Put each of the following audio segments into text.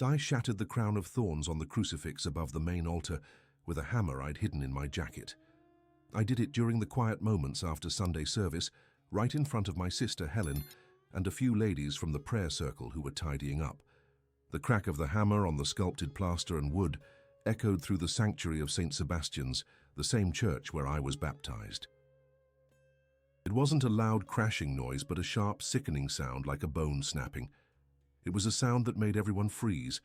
I shattered the crown of thorns on the crucifix above the main altar with a hammer I'd hidden in my jacket. I did it during the quiet moments after Sunday service, right in front of my sister Helen and a few ladies from the prayer circle who were tidying up. The crack of the hammer on the sculpted plaster and wood echoed through the sanctuary of St. Sebastian's, the same church where I was baptized. It wasn't a loud crashing noise, but a sharp, sickening sound like a bone snapping. It was a sound that made everyone freeze,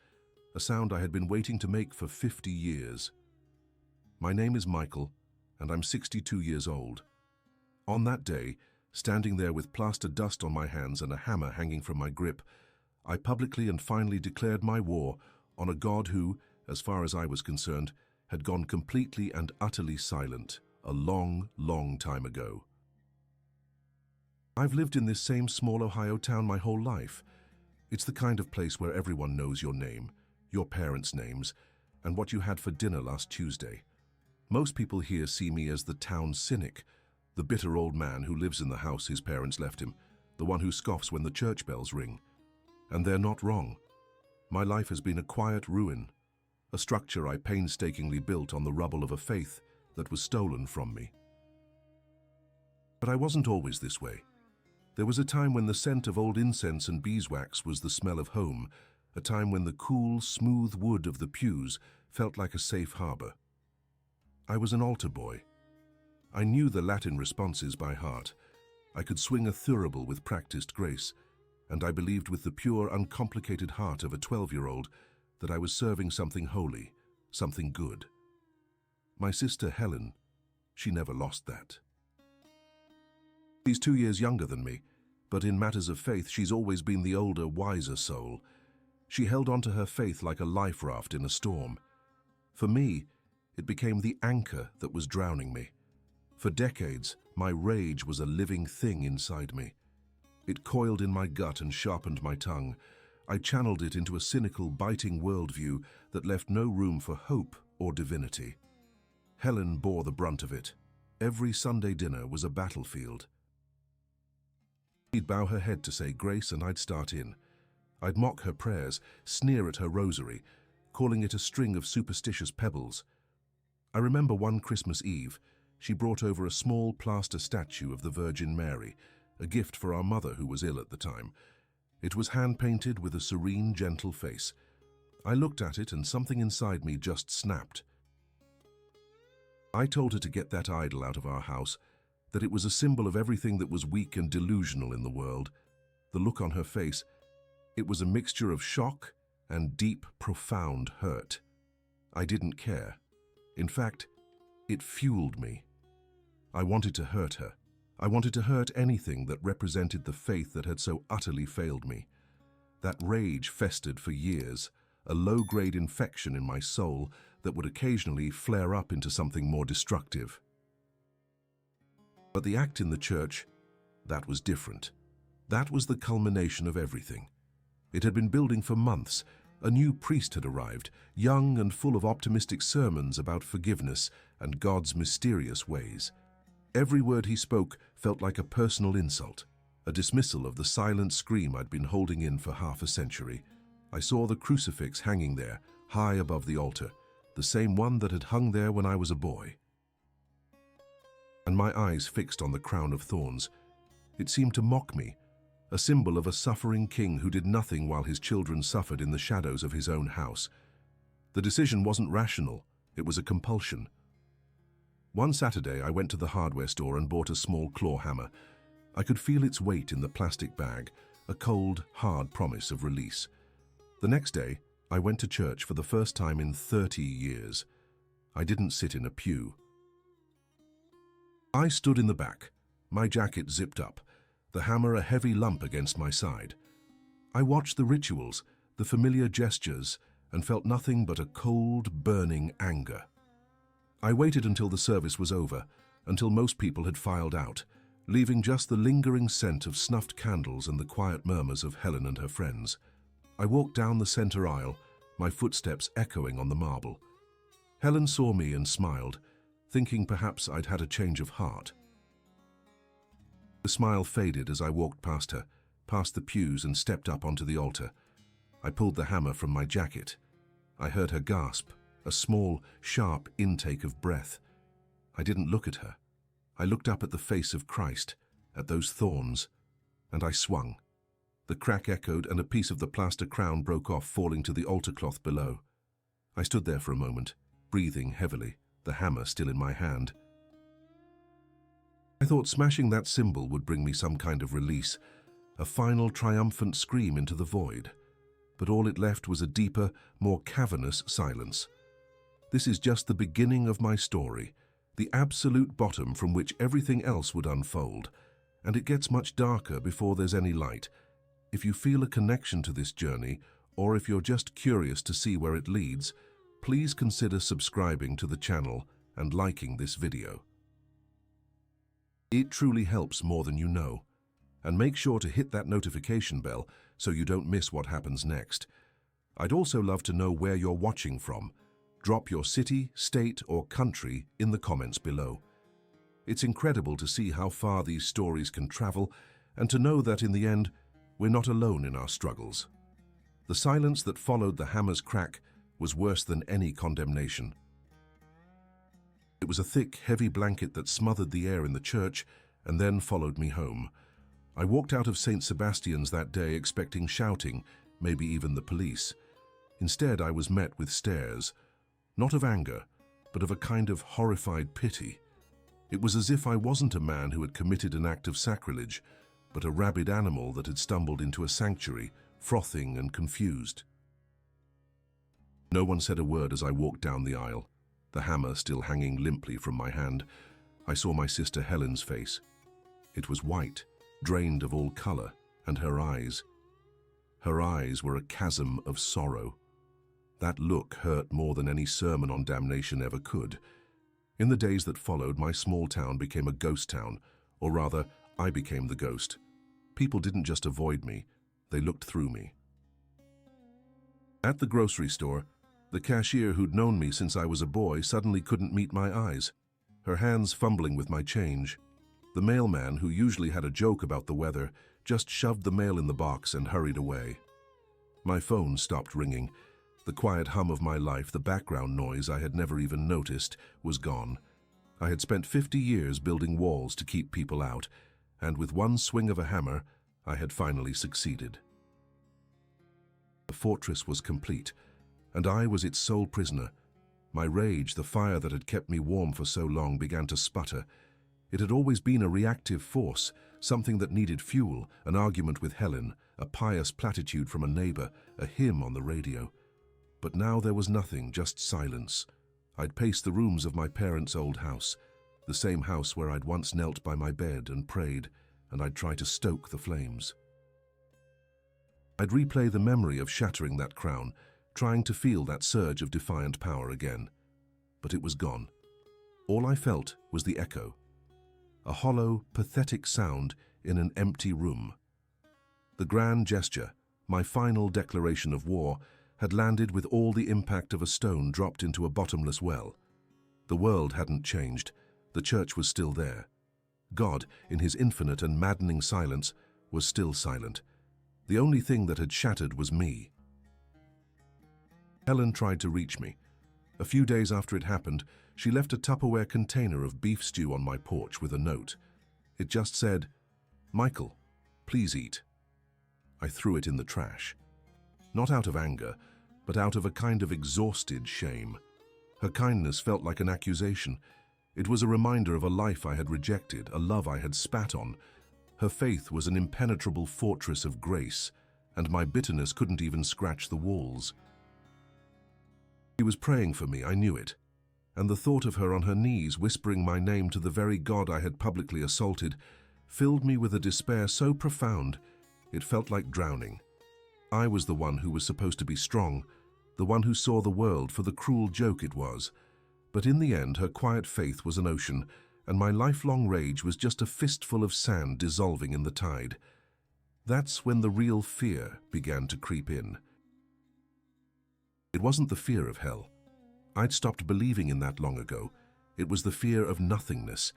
a sound I had been waiting to make for 50 years. My name is Michael, and I'm 62 years old. On that day, standing there with plaster dust on my hands and a hammer hanging from my grip, I publicly and finally declared my war on a God who, as far as I was concerned, had gone completely and utterly silent a long, long time ago. I've lived in this same small Ohio town my whole life. It's the kind of place where everyone knows your name, your parents' names, and what you had for dinner last Tuesday. Most people here see me as the town cynic, the bitter old man who lives in the house his parents left him, the one who scoffs when the church bells ring. And they're not wrong. My life has been a quiet ruin, a structure I painstakingly built on the rubble of a faith that was stolen from me. But I wasn't always this way. There was a time when the scent of old incense and beeswax was the smell of home, a time when the cool, smooth wood of the pews felt like a safe harbor. I was an altar boy. I knew the Latin responses by heart. I could swing a thurible with practiced grace, and I believed with the pure, uncomplicated heart of a 12-year-old that I was serving something holy, something good. My sister Helen, she never lost that. She's 2 years younger than me, but in matters of faith she's always been the older, wiser soul. She held on to her faith like a life raft in a storm. For me, it became the anchor that was drowning me. For decades, my rage was a living thing inside me. It coiled in my gut and sharpened my tongue. I channeled it into a cynical, biting worldview that left no room for hope or divinity. Helen bore the brunt of it. Every Sunday dinner was a battlefield. She'd bow her head to say grace and I'd start in. I'd mock her prayers, sneer at her rosary, calling it a string of superstitious pebbles. I remember one Christmas Eve, she brought over a small plaster statue of the Virgin Mary, a gift for our mother who was ill at the time. It was hand-painted with a serene, gentle face. I looked at it and something inside me just snapped. I told her to get that idol out of our house, that it was a symbol of everything that was weak and delusional in the world. The look on her face, it was a mixture of shock and deep, profound hurt. I didn't care. In fact, it fueled me. I wanted to hurt her. I wanted to hurt anything that represented the faith that had so utterly failed me. That rage festered for years, a low-grade infection in my soul that would occasionally flare up into something more destructive. But the act in the church, that was different. That was the culmination of everything. It had been building for months. A new priest had arrived, young and full of optimistic sermons about forgiveness and God's mysterious ways. Every word he spoke felt like a personal insult, a dismissal of the silent scream I'd been holding in for half a century. I saw the crucifix hanging there, high above the altar, the same one that had hung there when I was a boy. And my eyes fixed on the crown of thorns. It seemed to mock me, a symbol of a suffering king who did nothing while his children suffered in the shadows of his own house. The decision wasn't rational, it was a compulsion. One Saturday, I went to the hardware store and bought a small claw hammer. I could feel its weight in the plastic bag, a cold, hard promise of release. The next day, I went to church for the first time in 30 years. I didn't sit in a pew. I stood in the back, my jacket zipped up, the hammer a heavy lump against my side. I watched the rituals, the familiar gestures, and felt nothing but a cold, burning anger. I waited until the service was over, until most people had filed out, leaving just the lingering scent of snuffed candles and the quiet murmurs of Helen and her friends. I walked down the center aisle, my footsteps echoing on the marble. Helen saw me and smiled, thinking perhaps I'd had a change of heart. The smile faded as I walked past her, past the pews and stepped up onto the altar. I pulled the hammer from my jacket. I heard her gasp, a small, sharp intake of breath. I didn't look at her. I looked up at the face of Christ, at those thorns, and I swung. The crack echoed and a piece of the plaster crown broke off, falling to the altar cloth below. I stood there for a moment, breathing heavily, the hammer still in my hand. I thought smashing that symbol would bring me some kind of release, a final triumphant scream into the void. But all it left was a deeper, more cavernous silence. This is just the beginning of my story, the absolute bottom from which everything else would unfold, and it gets much darker before there's any light. If you feel a connection to this journey, or if you're just curious to see where it leads, please consider subscribing to the channel and liking this video. It truly helps more than you know. And make sure to hit that notification bell so you don't miss what happens next. I'd also love to know where you're watching from. Drop your city, state, or country in the comments below. It's incredible to see how far these stories can travel and to know that in the end, we're not alone in our struggles. The silence that followed the hammer's crack was worse than any condemnation. It was a thick, heavy blanket that smothered the air in the church and then followed me home. I walked out of St. Sebastian's that day expecting shouting, maybe even the police. Instead, I was met with stares, not of anger, but of a kind of horrified pity. It was as if I wasn't a man who had committed an act of sacrilege, but a rabid animal that had stumbled into a sanctuary, frothing and confused. No one said a word as I walked down the aisle, the hammer still hanging limply from my hand. I saw my sister Helen's face. It was white, drained of all color, and her eyes were a chasm of sorrow. That look hurt more than any sermon on damnation ever could. In the days that followed, my small town became a ghost town, or rather, I became the ghost. People didn't just avoid me, they looked through me. At the grocery store, the cashier who'd known me since I was a boy suddenly couldn't meet my eyes, her hands fumbling with my change. The mailman, who usually had a joke about the weather, just shoved the mail in the box and hurried away. My phone stopped ringing. The quiet hum of my life, the background noise I had never even noticed, was gone. I had spent 50 years building walls to keep people out, and with one swing of a hammer, I had finally succeeded. The fortress was complete, and I was its sole prisoner. My rage, the fire that had kept me warm for so long, began to sputter. It had always been a reactive force, something that needed fuel, an argument with Helen, a pious platitude from a neighbor, a hymn on the radio. But now there was nothing, just silence. I'd paced the rooms of my parents' old house, the same house where I'd once knelt by my bed and prayed, and I'd try to stoke the flames. I'd replay the memory of shattering that crown, trying to feel that surge of defiant power again. But it was gone. All I felt was the echo. A hollow, pathetic sound in an empty room. The grand gesture, my final declaration of war, had landed with all the impact of a stone dropped into a bottomless well. The world hadn't changed. The church was still there. God, in his infinite and maddening silence, was still silent. The only thing that had shattered was me. Helen tried to reach me. A few days after it happened, she left a Tupperware container of beef stew on my porch with a note. It just said, "Michael, please eat." I threw it in the trash. Not out of anger, but out of a kind of exhausted shame. Her kindness felt like an accusation. It was a reminder of a life I had rejected, a love I had spat on. Her faith was an impenetrable fortress of grace, and my bitterness couldn't even scratch the walls. She was praying for me, I knew it, and the thought of her on her knees whispering my name to the very God I had publicly assaulted filled me with a despair so profound it felt like drowning. I was the one who was supposed to be strong, the one who saw the world for the cruel joke it was. But in the end, her quiet faith was an ocean, and my lifelong rage was just a fistful of sand dissolving in the tide. That's when the real fear began to creep in. It wasn't the fear of hell. I'd stopped believing in that long ago. It was the fear of nothingness,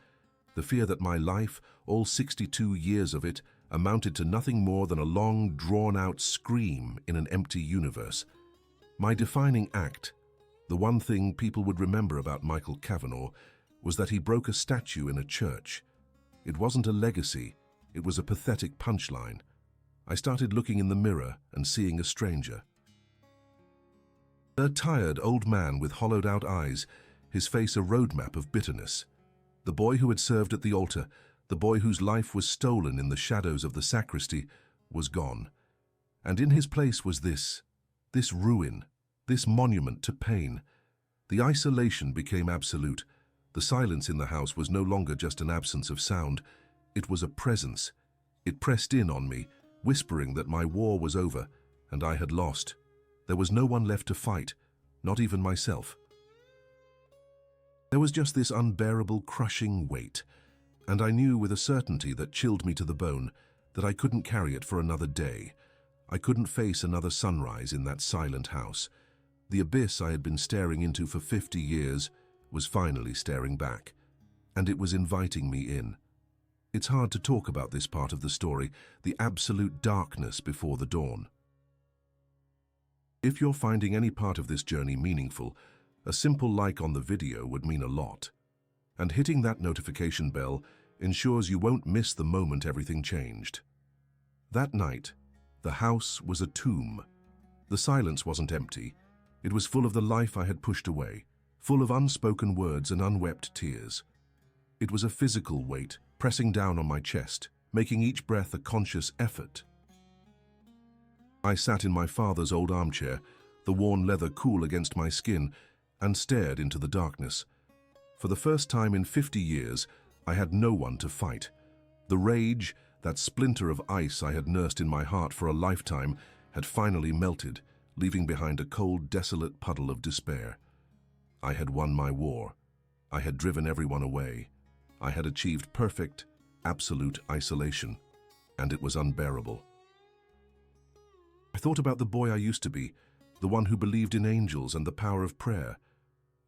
the fear that my life, all 62 years of it, amounted to nothing more than a long, drawn-out scream in an empty universe. My defining act, the one thing people would remember about Michael Kavanagh, was that he broke a statue in a church. It wasn't a legacy, it was a pathetic punchline. I started looking in the mirror and seeing a stranger. A tired old man with hollowed-out eyes, his face a roadmap of bitterness. The boy who had served at the altar, the boy whose life was stolen in the shadows of the sacristy, was gone. And in his place was this ruin, this monument to pain. The isolation became absolute. The silence in the house was no longer just an absence of sound. It was a presence. It pressed in on me, whispering that my war was over, and I had lost. There was no one left to fight, not even myself. There was just this unbearable, crushing weight, and I knew with a certainty that chilled me to the bone that I couldn't carry it for another day. I couldn't face another sunrise in that silent house. The abyss I had been staring into for 50 years was finally staring back, and it was inviting me in. It's hard to talk about this part of the story, the absolute darkness before the dawn. If you're finding any part of this journey meaningful, a simple like on the video would mean a lot. And hitting that notification bell ensures you won't miss the moment everything changed. That night, the house was a tomb. The silence wasn't empty. It was full of the life I had pushed away, full of unspoken words and unwept tears. It was a physical weight, pressing down on my chest, making each breath a conscious effort. I sat in my father's old armchair, the worn leather cool against my skin, and stared into the darkness. For the first time in 50 years, I had no one to fight. The rage, that splinter of ice I had nursed in my heart for a lifetime, had finally melted, leaving behind a cold, desolate puddle of despair. I had won my war. I had driven everyone away. I had achieved perfect, absolute isolation, and it was unbearable. I thought about the boy I used to be, the one who believed in angels and the power of prayer.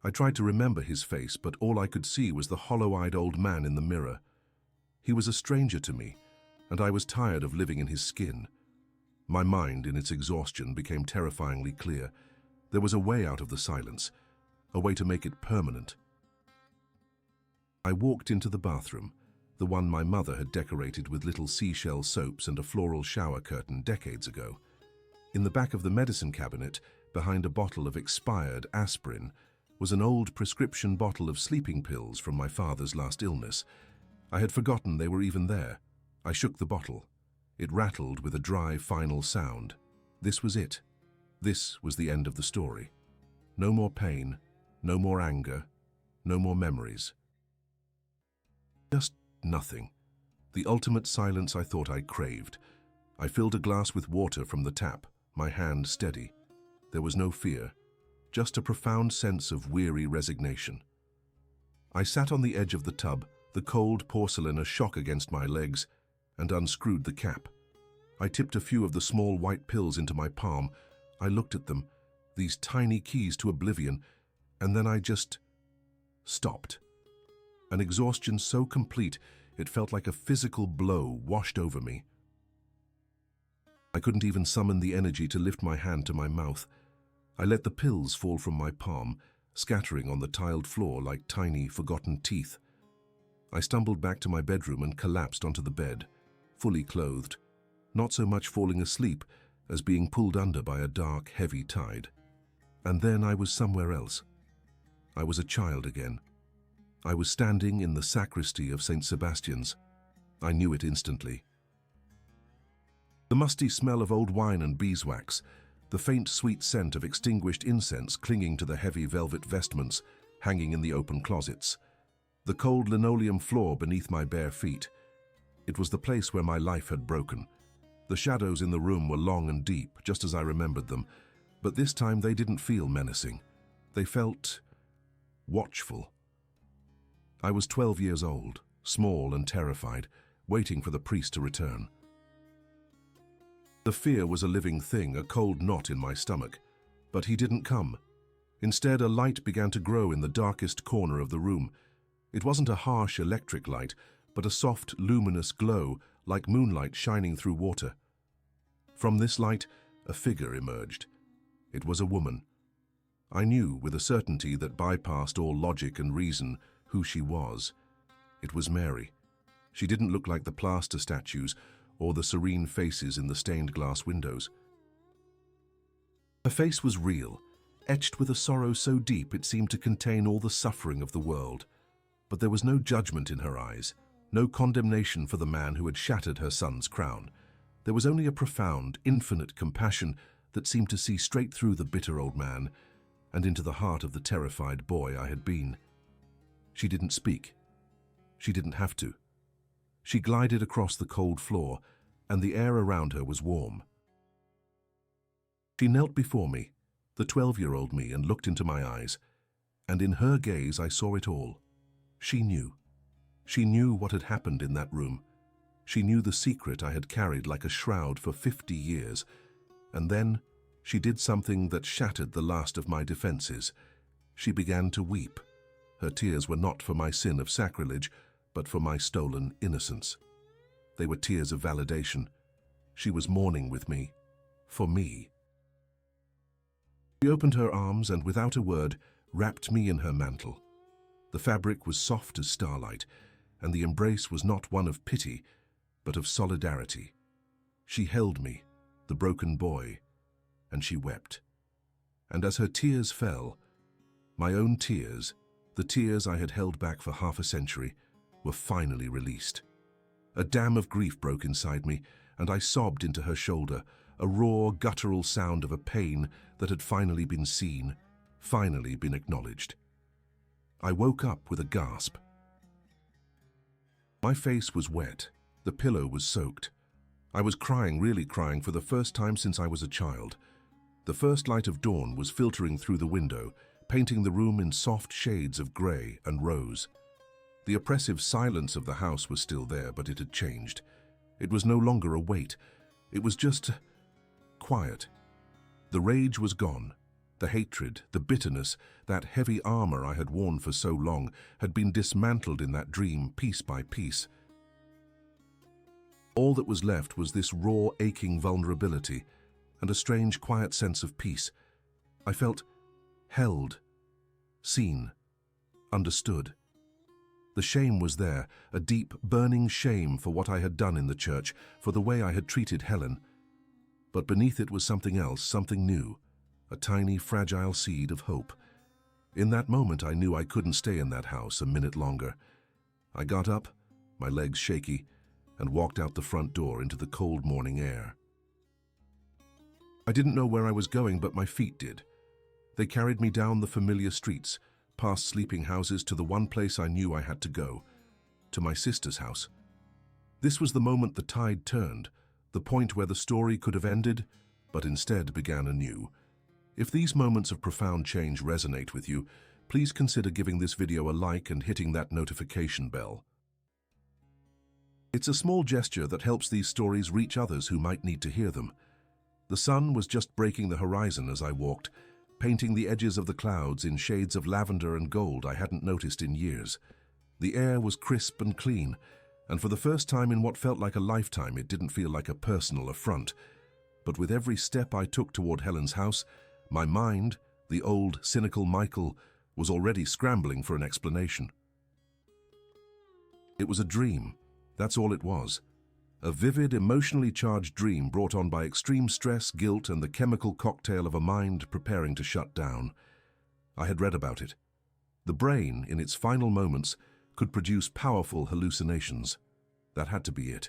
I tried to remember his face, but all I could see was the hollow-eyed old man in the mirror. He was a stranger to me, and I was tired of living in his skin. My mind, in its exhaustion, became terrifyingly clear. There was a way out of the silence, a way to make it permanent. I walked into the bathroom, the one my mother had decorated with little seashell soaps and a floral shower curtain decades ago. In the back of the medicine cabinet, behind a bottle of expired aspirin, was an old prescription bottle of sleeping pills from my father's last illness. I had forgotten they were even there. I shook the bottle. It rattled with a dry, final sound. This was it. This was the end of the story. No more pain, no more anger, no more memories. Just nothing. The ultimate silence I thought I craved. I filled a glass with water from the tap, my hand steady. There was no fear, just a profound sense of weary resignation. I sat on the edge of the tub, the cold porcelain a shock against my legs, and unscrewed the cap. I tipped a few of the small white pills into my palm. I looked at them, these tiny keys to oblivion, and then I just stopped. An exhaustion so complete it felt like a physical blow washed over me. I couldn't even summon the energy to lift my hand to my mouth. I let the pills fall from my palm, scattering on the tiled floor like tiny, forgotten teeth. I stumbled back to my bedroom and collapsed onto the bed, fully clothed, not so much falling asleep as being pulled under by a dark, heavy tide. And then I was somewhere else. I was a child again. I was standing in the sacristy of St. Sebastian's. I knew it instantly. The musty smell of old wine and beeswax, the faint sweet scent of extinguished incense clinging to the heavy velvet vestments hanging in the open closets, the cold linoleum floor beneath my bare feet. It was the place where my life had broken. The shadows in the room were long and deep, just as I remembered them, but this time they didn't feel menacing. They felt watchful. I was 12 years old, small and terrified, waiting for the priest to return. The fear was a living thing, a cold knot in my stomach, but he didn't come. Instead, a light began to grow in the darkest corner of the room. It wasn't a harsh electric light, but a soft, luminous glow like moonlight shining through water. From this light, a figure emerged. It was a woman. I knew with a certainty that bypassed all logic and reason who she was. It was Mary. She didn't look like the plaster statues or the serene faces in the stained glass windows. Her face was real, etched with a sorrow so deep it seemed to contain all the suffering of the world. But there was no judgment in her eyes, no condemnation for the man who had shattered her son's crown. There was only a profound, infinite compassion that seemed to see straight through the bitter old man and into the heart of the terrified boy I had been. She didn't speak. She didn't have to. She glided across the cold floor, and the air around her was warm. She knelt before me, the 12-year-old me, and looked into my eyes, and in her gaze I saw it all. She knew. She knew what had happened in that room. She knew the secret I had carried like a shroud for 50 years, and then she did something that shattered the last of my defenses. She began to weep. Her tears were not for my sin of sacrilege, but for my stolen innocence. They were tears of validation. She was mourning with me, for me. She opened her arms and, without a word, wrapped me in her mantle. The fabric was soft as starlight, and the embrace was not one of pity, but of solidarity. She held me, the broken boy, and she wept. And as her tears fell, my own tears, the tears I had held back for half a century, were finally released. A dam of grief broke inside me, and I sobbed into her shoulder, a raw, guttural sound of a pain that had finally been seen, finally been acknowledged. I woke up with a gasp. My face was wet. The pillow was soaked. I was crying, really crying, for the first time since I was a child. The first light of dawn was filtering through the window, painting the room in soft shades of grey and rose. The oppressive silence of the house was still there, but it had changed. It was no longer a weight. It was just quiet. The rage was gone. The hatred, the bitterness, that heavy armor I had worn for so long had been dismantled in that dream, piece by piece. All that was left was this raw, aching vulnerability and a strange, quiet sense of peace. I felt held, seen, understood. The shame was there, a deep, burning shame for what I had done in the church, for the way I had treated Helen. But beneath it was something else, something new, a tiny, fragile seed of hope. In that moment, I knew I couldn't stay in that house a minute longer. I got up, my legs shaky, and walked out the front door into the cold morning air. I didn't know where I was going, but my feet did. They carried me down the familiar streets, past sleeping houses, to the one place I knew I had to go, to my sister's house. This was the moment the tide turned, the point where the story could have ended, but instead began anew. If these moments of profound change resonate with you, please consider giving this video a like and hitting that notification bell. It's a small gesture that helps these stories reach others who might need to hear them. The sun was just breaking the horizon as I walked, painting the edges of the clouds in shades of lavender and gold I hadn't noticed in years. The air was crisp and clean, and for the first time in what felt like a lifetime, it didn't feel like a personal affront. But with every step I took toward Helen's house, my mind, the old, cynical Michael, was already scrambling for an explanation. It was a dream. That's all it was. A vivid, emotionally charged dream brought on by extreme stress, guilt, and the chemical cocktail of a mind preparing to shut down. I had read about it. The brain, in its final moments, could produce powerful hallucinations. That had to be it.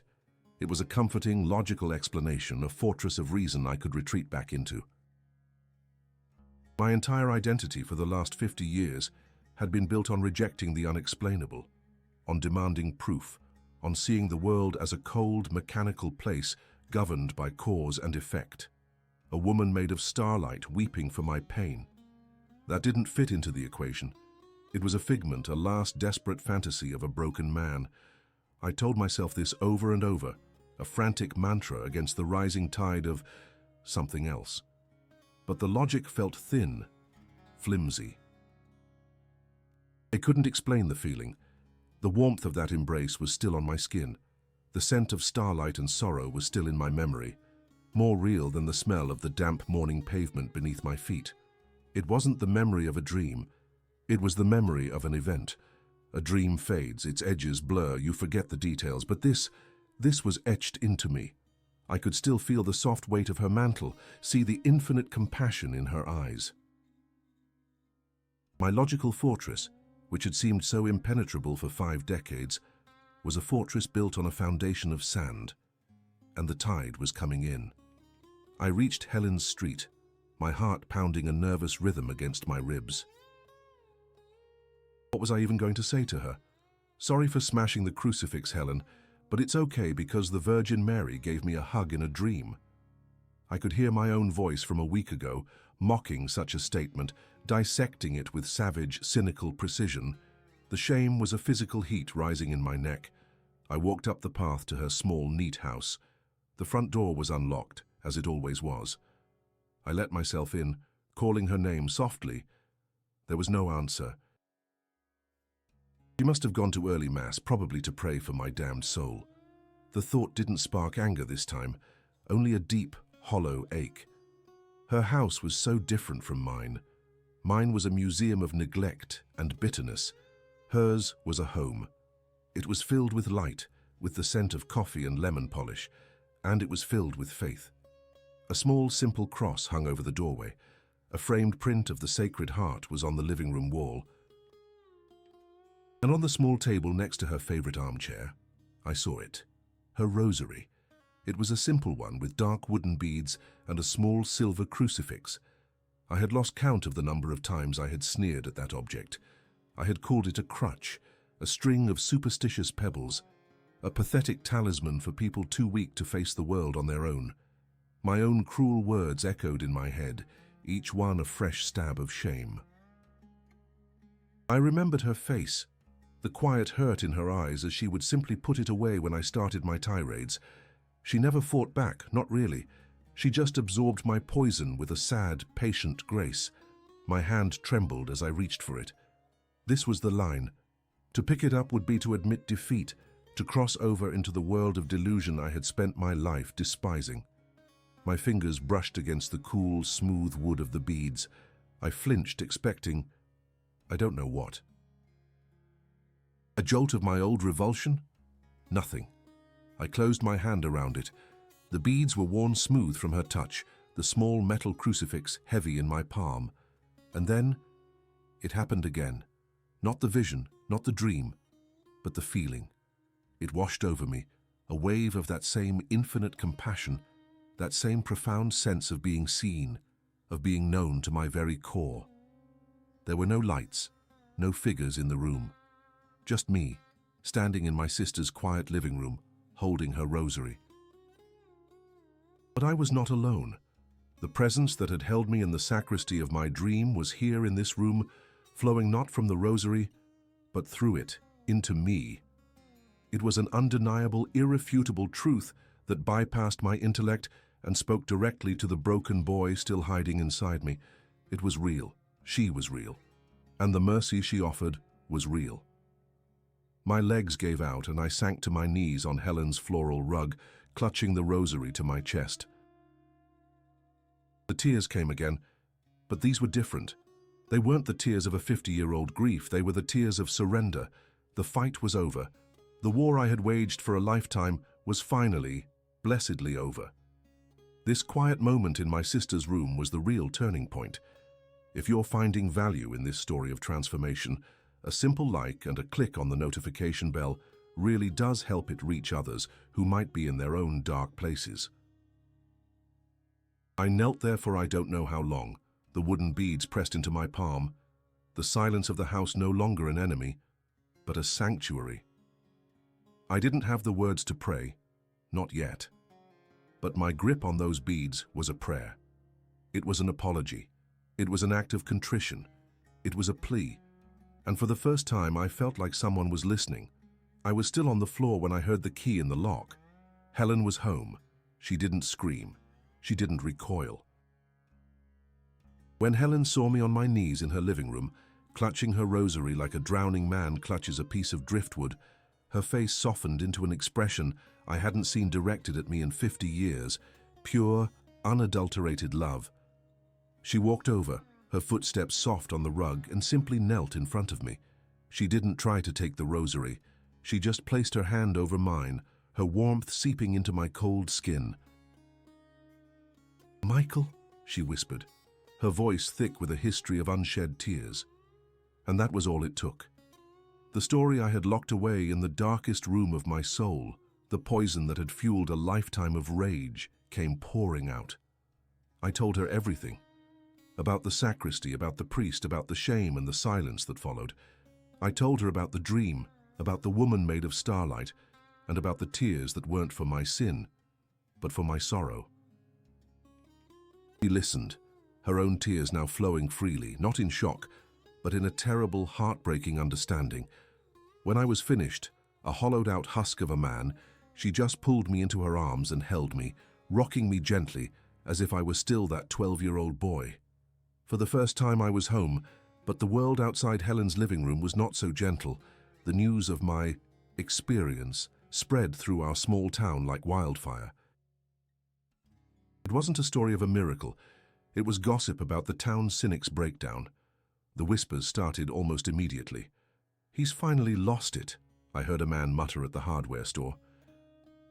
It was a comforting, logical explanation, a fortress of reason I could retreat back into. My entire identity for the last 50 years had been built on rejecting the unexplainable, on demanding proof, on seeing the world as a cold, mechanical place governed by cause and effect. A woman made of starlight weeping for my pain. That didn't fit into the equation. It was a figment, a last desperate fantasy of a broken man. I told myself this over and over, a frantic mantra against the rising tide of something else. But the logic felt thin, flimsy. I couldn't explain the feeling. The warmth of that embrace was still on my skin. The scent of starlight and sorrow was still in my memory, more real than the smell of the damp morning pavement beneath my feet. It wasn't the memory of a dream. It was the memory of an event. A dream fades, its edges blur, you forget the details, but this was etched into me. I could still feel the soft weight of her mantle, see the infinite compassion in her eyes. My logical fortress, which had seemed so impenetrable for 5 decades, was a fortress built on a foundation of sand, and the tide was coming in. I reached Helen's street, my heart pounding a nervous rhythm against my ribs. What was I even going to say to her? Sorry for smashing the crucifix, Helen, but it's okay because the Virgin Mary gave me a hug in a dream. I could hear my own voice from a week ago, mocking such a statement, dissecting it with savage, cynical precision. The shame was a physical heat rising in my neck. I walked up the path to her small, neat house. The front door was unlocked, as it always was. I let myself in, calling her name softly. There was no answer. She must have gone to early mass, probably to pray for my damned soul. The thought didn't spark anger this time, only a deep, hollow ache. Her house was so different from mine. Mine was a museum of neglect and bitterness. Hers was a home. It was filled with light, with the scent of coffee and lemon polish, and it was filled with faith. A small, simple cross hung over the doorway. A framed print of the Sacred Heart was on the living room wall. And on the small table next to her favorite armchair, I saw it. Her rosary. It was a simple one with dark wooden beads and a small silver crucifix. I had lost count of the number of times I had sneered at that object. I had called it a crutch, a string of superstitious pebbles, a pathetic talisman for people too weak to face the world on their own. My own cruel words echoed in my head, each one a fresh stab of shame. I remembered her face, the quiet hurt in her eyes as she would simply put it away when I started my tirades. She never fought back, not really. She just absorbed my poison with a sad, patient grace. My hand trembled as I reached for it. This was the line. To pick it up would be to admit defeat, to cross over into the world of delusion I had spent my life despising. My fingers brushed against the cool, smooth wood of the beads. I flinched, expecting, I don't know what. A jolt of my old revulsion? Nothing. I closed my hand around it. The beads were worn smooth from her touch, the small metal crucifix heavy in my palm. And then, it happened again. Not the vision, not the dream, but the feeling. It washed over me, a wave of that same infinite compassion, that same profound sense of being seen, of being known to my very core. There were no lights, no figures in the room. Just me, standing in my sister's quiet living room, holding her rosary. But I was not alone. The presence that had held me in the sacristy of my dream was here in this room, flowing not from the rosary, but through it, into me. It was an undeniable, irrefutable truth that bypassed my intellect and spoke directly to the broken boy still hiding inside me. It was real. She was real. And the mercy she offered was real. My legs gave out and I sank to my knees on Helen's floral rug, clutching the rosary to my chest. The tears came again, but these were different. They weren't the tears of a 50-year-old grief, they were the tears of surrender. The fight was over. The war I had waged for a lifetime was finally, blessedly over. This quiet moment in my sister's room was the real turning point. If you're finding value in this story of transformation, a simple like and a click on the notification bell really does help it reach others who might be in their own dark places. I knelt there for I don't know how long, the wooden beads pressed into my palm, the silence of the house no longer an enemy, but a sanctuary. I didn't have the words to pray, not yet. But my grip on those beads was a prayer. It was an apology. It was an act of contrition. It was a plea. And for the first time, I felt like someone was listening. I was still on the floor when I heard the key in the lock. Helen was home. She didn't scream. She didn't recoil. When Helen saw me on my knees in her living room, Clutching her rosary like a drowning man clutches a piece of driftwood, her face softened into an expression I hadn't seen directed at me in 50 years, pure, unadulterated love. She walked over, her footsteps soft on the rug, and simply knelt in front of me. She didn't try to take the rosary. She just placed her hand over mine, her warmth seeping into my cold skin. "Michael," she whispered, her voice thick with a history of unshed tears. And that was all it took. The story I had locked away in the darkest room of my soul, the poison that had fueled a lifetime of rage, came pouring out. I told her everything. About the sacristy, about the priest, about the shame and the silence that followed. I told her about the dream, about the woman made of starlight, and about the tears that weren't for my sin, but for my sorrow. She listened, her own tears now flowing freely, not in shock, but in a terrible, heartbreaking understanding. When I was finished, a hollowed-out husk of a man, she just pulled me into her arms and held me, rocking me gently, as if I was still that 12-year-old boy. For the first time I was home, but the world outside Helen's living room was not so gentle. The news of my experience spread through our small town like wildfire. It wasn't a story of a miracle. It was gossip about the town cynic's breakdown. The whispers started almost immediately. "He's finally lost it," I heard a man mutter at the hardware store.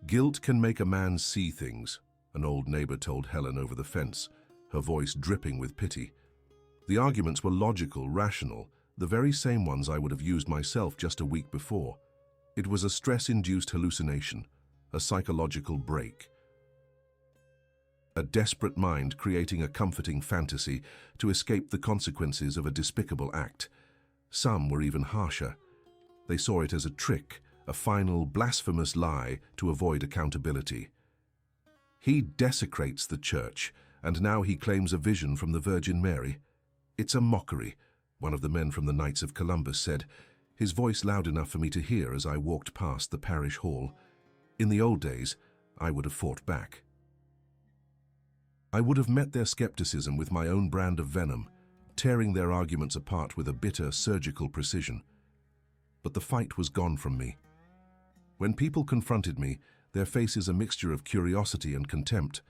"Guilt can make a man see things," an old neighbor told Helen over the fence, her voice dripping with pity. The arguments were logical, rational, the very same ones I would have used myself just a week before. It was a stress-induced hallucination, a psychological break. A desperate mind creating a comforting fantasy to escape the consequences of a despicable act. Some were even harsher. They saw it as a trick, a final, blasphemous lie to avoid accountability. "He desecrates the church, and now he claims a vision from the Virgin Mary. It's a mockery," one of the men from the Knights of Columbus said, his voice loud enough for me to hear as I walked past the parish hall. In the old days, I would have fought back. I would have met their skepticism with my own brand of venom, tearing their arguments apart with a bitter, surgical precision. But the fight was gone from me. When people confronted me, their faces a mixture of curiosity and contempt.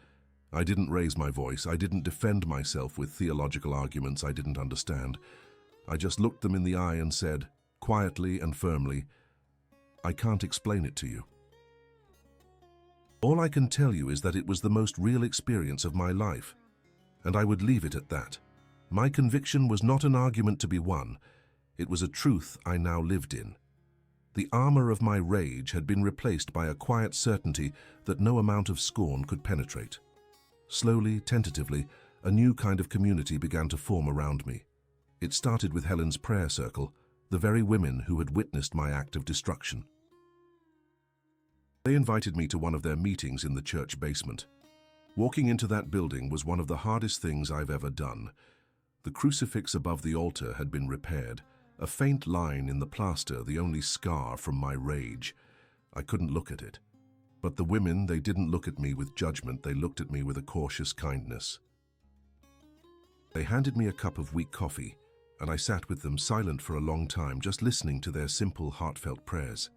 I didn't raise my voice. I didn't defend myself with theological arguments I didn't understand. I just looked them in the eye and said, quietly and firmly, "I can't explain it to you. All I can tell you is that it was the most real experience of my life, and I would leave it at that. My conviction was not an argument to be won. It was a truth I now lived in. The armor of my rage had been replaced by a quiet certainty that no amount of scorn could penetrate. Slowly, tentatively, a new kind of community began to form around me. It started with Helen's prayer circle, the very women who had witnessed my act of destruction. They invited me to one of their meetings in the church basement. Walking into that building was one of the hardest things I've ever done. The crucifix above the altar had been repaired, a faint line in the plaster the only scar from my rage. I couldn't look at it. But the women, they didn't look at me with judgment, they looked at me with a cautious kindness. They handed me a cup of weak coffee, and I sat with them silent for a long time, just listening to their simple, heartfelt prayers.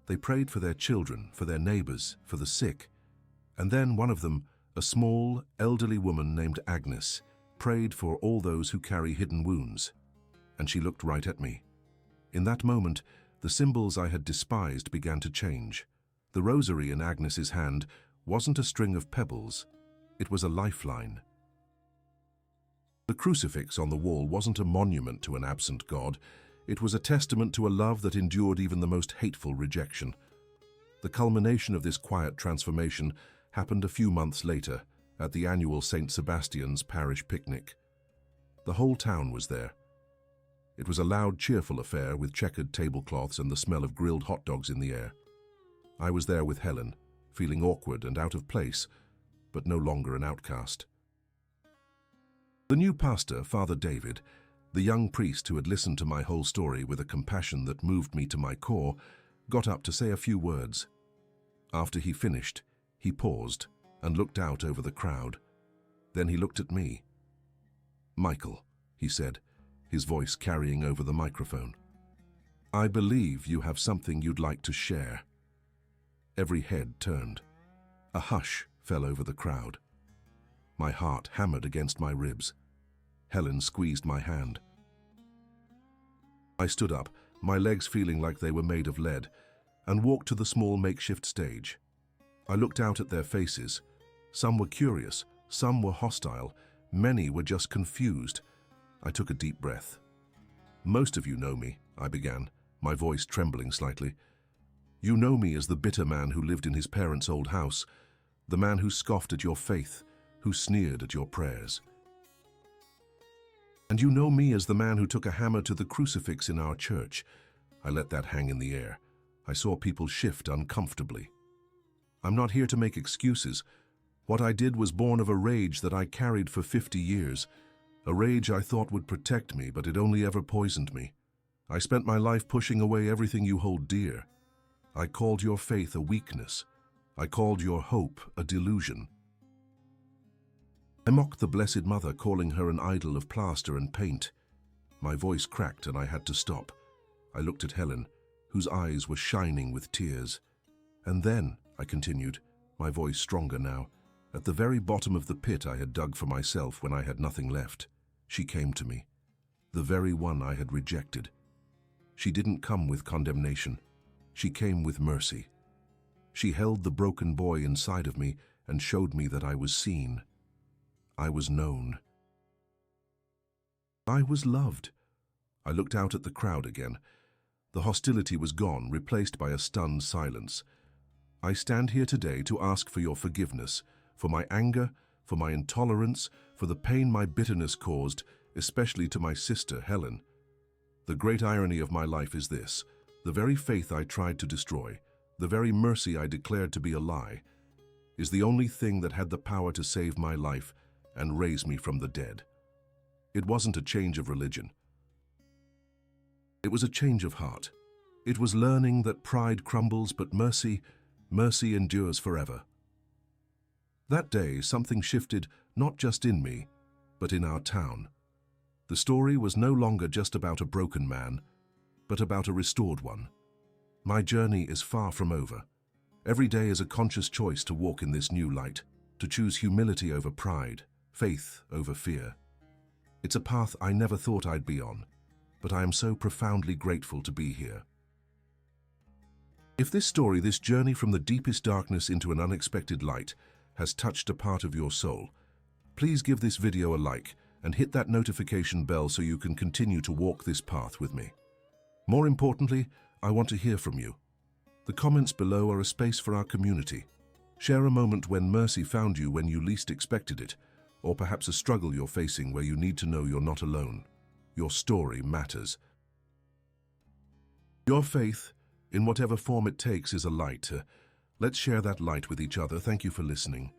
They prayed for their children, for their neighbors, for the sick. And then one of them, a small, elderly woman named Agnes, prayed for all those who carry hidden wounds. And she looked right at me. In that moment, the symbols I had despised began to change. The rosary in Agnes's hand wasn't a string of pebbles. It was a lifeline. The crucifix on the wall wasn't a monument to an absent God. It was a testament to a love that endured even the most hateful rejection. The culmination of this quiet transformation happened a few months later at the annual St. Sebastian's parish picnic. The whole town was there. It was a loud, cheerful affair with checkered tablecloths and the smell of grilled hot dogs in the air. I was there with Helen, feeling awkward and out of place, but no longer an outcast. The new pastor, Father David, the young priest who had listened to my whole story with a compassion that moved me to my core, got up to say a few words. After he finished, he paused and looked out over the crowd. Then he looked at me. "Michael," he said, his voice carrying over the microphone. "I believe you have something you'd like to share." Every head turned. A hush fell over the crowd. My heart hammered against my ribs. Helen squeezed my hand. I stood up, my legs feeling like they were made of lead, and walked to the small makeshift stage. I looked out at their faces. Some were curious, some were hostile, many were just confused. I took a deep breath. "Most of you know me," I began, my voice trembling slightly. "You know me as the bitter man who lived in his parents' old house, the man who scoffed at your faith, who sneered at your prayers. And you know me as the man who took a hammer to the crucifix in our church." I let that hang in the air. I saw people shift uncomfortably. "I'm not here to make excuses. What I did was born of a rage that I carried for 50 years, a rage I thought would protect me, but it only ever poisoned me. I spent my life pushing away everything you hold dear. I called your faith a weakness. I called your hope a delusion. I mocked the Blessed Mother, calling her an idol of plaster and paint." My voice cracked and I had to stop. I looked at Helen, whose eyes were shining with tears. "And then," I continued, my voice stronger now, "at the very bottom of the pit I had dug for myself when I had nothing left, she came to me, the very one I had rejected. She didn't come with condemnation. She came with mercy. She held the broken boy inside of me and showed me that I was seen. I was known. I was loved." I looked out at the crowd again. The hostility was gone, replaced by a stunned silence. "I stand here today to ask for your forgiveness, for my anger, for my intolerance, for the pain my bitterness caused, especially to my sister, Helen. The great irony of my life is this: the very faith I tried to destroy, the very mercy I declared to be a lie, is the only thing that had the power to save my life and raise me from the dead. It wasn't a change of religion. It was a change of heart. It was learning that pride crumbles, but mercy endures forever." That day, something shifted, not just in me, but in our town. The story was no longer just about a broken man, but about a restored one. My journey is far from over. Every day is a conscious choice to walk in this new light, to choose humility over pride, faith over fear. It's a path I never thought I'd be on, but I am so profoundly grateful to be here. If this story, this journey from the deepest darkness into an unexpected light, has touched a part of your soul, please give this video a like and hit that notification bell so you can continue to walk this path with me. More importantly, I want to hear from you. The comments below are a space for our community. Share a moment when mercy found you when you least expected it, or perhaps a struggle you're facing where you need to know you're not alone. Your story matters. Your faith, in whatever form it takes, is a light. Let's share that light with each other. Thank you for listening.